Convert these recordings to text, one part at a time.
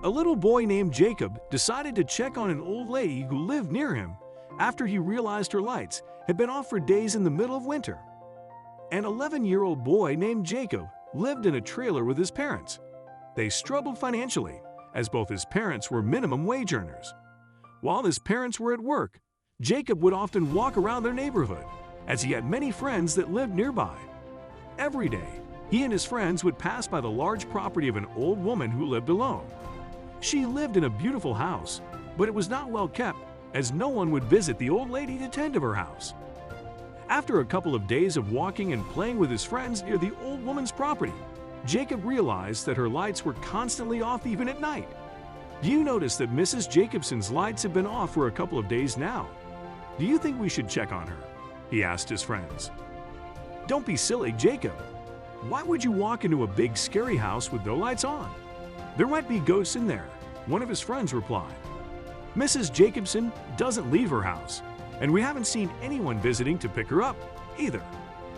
A little boy named Jacob decided to check on an old lady who lived near him after he realized her lights had been off for days in the middle of winter. An 11-year-old boy named Jacob lived in a trailer with his parents. They struggled financially, as both his parents were minimum wage earners. While his parents were at work, Jacob would often walk around their neighborhood, as he had many friends that lived nearby. Every day, he and his friends would pass by the large property of an old woman who lived alone. She lived in a beautiful house, but it was not well kept, as no one would visit the old lady to tend to her house. After a couple of days of walking and playing with his friends near the old woman's property, Jacob realized that her lights were constantly off even at night. Do you notice that Mrs. Jacobson's lights have been off for a couple of days now? Do you think we should check on her? He asked his friends. Don't be silly, Jacob. Why would you walk into a big scary house with no lights on? There might be ghosts in there, one of his friends replied. Mrs. Jacobson doesn't leave her house, and we haven't seen anyone visiting to pick her up either.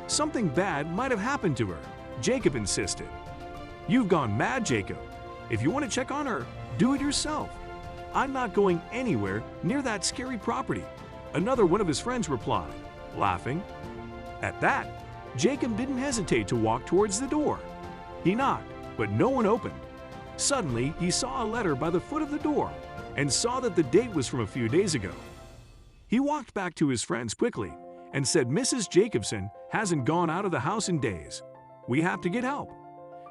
Something bad might have happened to her, Jacob insisted. You've gone mad, Jacob. If you want to check on her, do it yourself. I'm not going anywhere near that scary property, another one of his friends replied, laughing. At that, Jacob didn't hesitate to walk towards the door. He knocked, but no one opened. Suddenly, he saw a letter by the foot of the door and saw that the date was from a few days ago. He walked back to his friends quickly and said Mrs. Jacobson hasn't gone out of the house in days. We have to get help.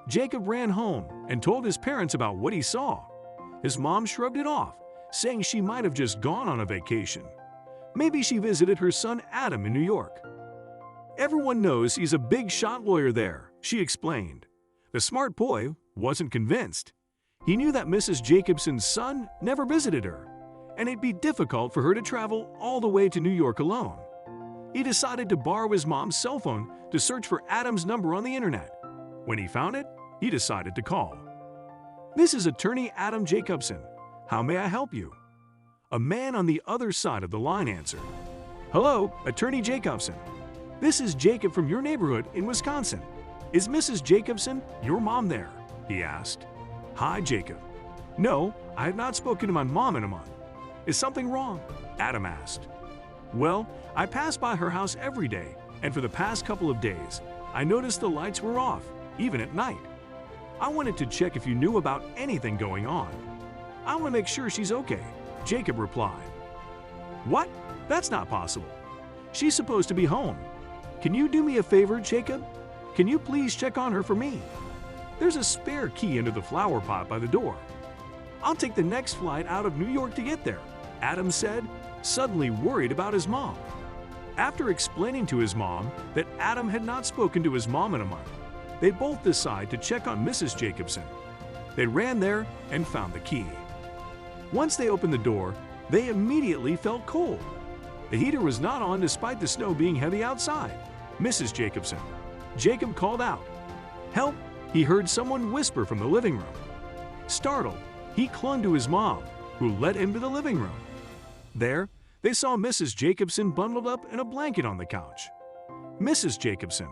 Jacob ran home and told his parents about what he saw. His mom shrugged it off, saying she might have just gone on a vacation. Maybe she visited her son Adam in New York. Everyone knows he's a big shot lawyer there, she explained. The smart boy wasn't convinced. He knew that Mrs. Jacobson's son never visited her, and it'd be difficult for her to travel all the way to New York alone. He decided to borrow his mom's cell phone to search for Adam's number on the internet. When he found it, he decided to call. This is attorney Adam Jacobson. How may I help you? A man on the other side of the line answered. Hello, attorney Jacobson. This is Jacob from your neighborhood in Wisconsin. Is Mrs. Jacobson your mom there? He asked. Hi, Jacob. No, I have not spoken to my mom in a month. Is something wrong? Adam asked. Well, I pass by her house every day, and for the past couple of days, I noticed the lights were off, even at night. I wanted to check if you knew about anything going on. I want to make sure she's okay, Jacob replied. What? That's not possible. She's supposed to be home. Can you do me a favor, Jacob? Can you please check on her for me? There's a spare key under the flower pot by the door. I'll take the next flight out of New York to get there, Adam said, suddenly worried about his mom. After explaining to his mom that Adam had not spoken to his mom in a month, they both decided to check on Mrs. Jacobson. They ran there and found the key. Once they opened the door, they immediately felt cold. The heater was not on despite the snow being heavy outside. Mrs. Jacobson. Jacob called out. Help! He heard someone whisper from the living room. Startled, he clung to his mom, who led him to the living room. There, they saw Mrs. Jacobson bundled up in a blanket on the couch. Mrs. Jacobson,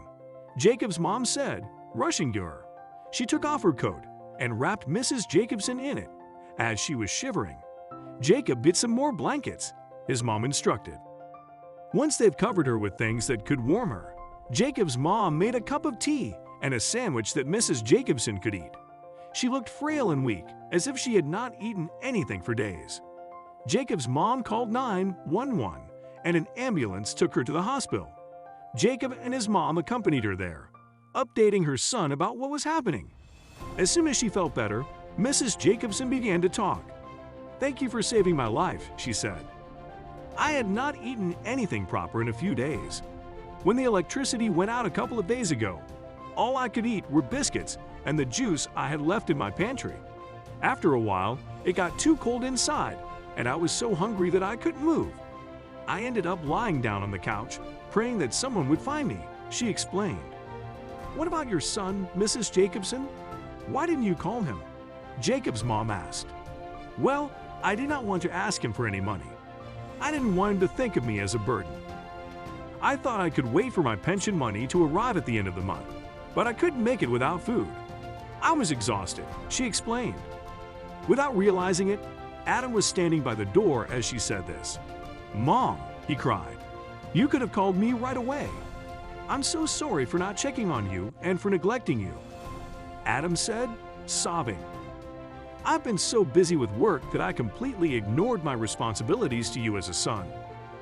Jacob's mom said, rushing to her. She took off her coat and wrapped Mrs. Jacobson in it. As she was shivering, Jacob bit some more blankets, his mom instructed. Once they've covered her with things that could warm her, Jacob's mom made a cup of tea and a sandwich that Mrs. Jacobson could eat. She looked frail and weak, as if she had not eaten anything for days. Jacob's mom called 911, and an ambulance took her to the hospital. Jacob and his mom accompanied her there, updating her son about what was happening. As soon as she felt better, Mrs. Jacobson began to talk. Thank you for saving my life, she said. I had not eaten anything proper in a few days. When the electricity went out a couple of days ago, all I could eat were biscuits and the juice I had left in my pantry. After a while, it got too cold inside, and I was so hungry that I couldn't move. I ended up lying down on the couch, praying that someone would find me, she explained. What about your son, Mrs. Jacobson? Why didn't you call him? Jacob's mom asked. Well, I did not want to ask him for any money. I didn't want him to think of me as a burden. I thought I could wait for my pension money to arrive at the end of the month, but I couldn't make it without food. I was exhausted, she explained. Without realizing it, Adam was standing by the door as she said this. "Mom," he cried, "you could have called me right away. I'm so sorry for not checking on you and for neglecting you." Adam said, sobbing, "I've been so busy with work that I completely ignored my responsibilities to you as a son.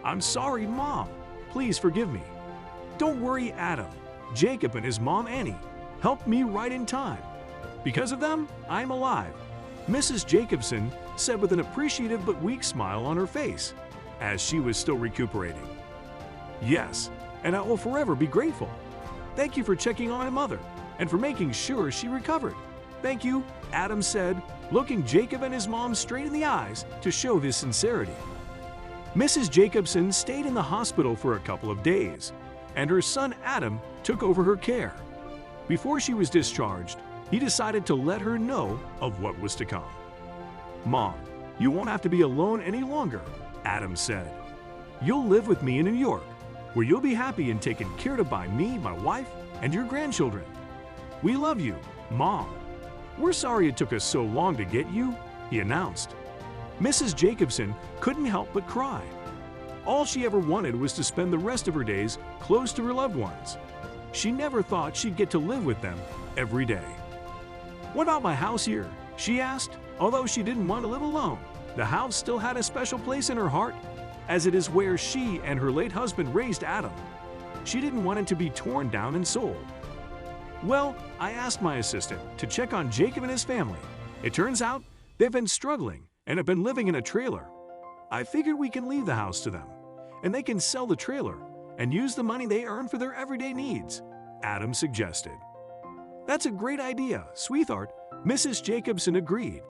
I'm sorry, Mom. Please forgive me." "Don't worry, Adam. Jacob and his mom, Annie, helped me right in time. Because of them, I'm alive," Mrs. Jacobson said with an appreciative but weak smile on her face, as she was still recuperating. "Yes, and I will forever be grateful. Thank you for checking on my mother and for making sure she recovered." "Thank you," Adam said, looking Jacob and his mom straight in the eyes to show his sincerity. Mrs. Jacobson stayed in the hospital for a couple of days, and her son Adam took over her care. Before she was discharged, he decided to let her know of what was to come. "Mom, you won't have to be alone any longer," Adam said. "You'll live with me in New York, where you'll be happy and taken care of by me, my wife, and your grandchildren. We love you, Mom. We're sorry it took us so long to get you," he announced. Mrs. Jacobson couldn't help but cry. All she ever wanted was to spend the rest of her days close to her loved ones. She never thought she'd get to live with them every day. "What about my house here?" she asked. Although she didn't want to live alone, the house still had a special place in her heart, as it is where she and her late husband raised Adam. She didn't want it to be torn down and sold. "Well, I asked my assistant to check on Jacob and his family. It turns out they've been struggling and have been living in a trailer. I figured we can leave the house to them, and they can sell the trailer and use the money they earn for their everyday needs," Adam suggested. "That's a great idea, sweetheart," Mrs. Jacobson agreed.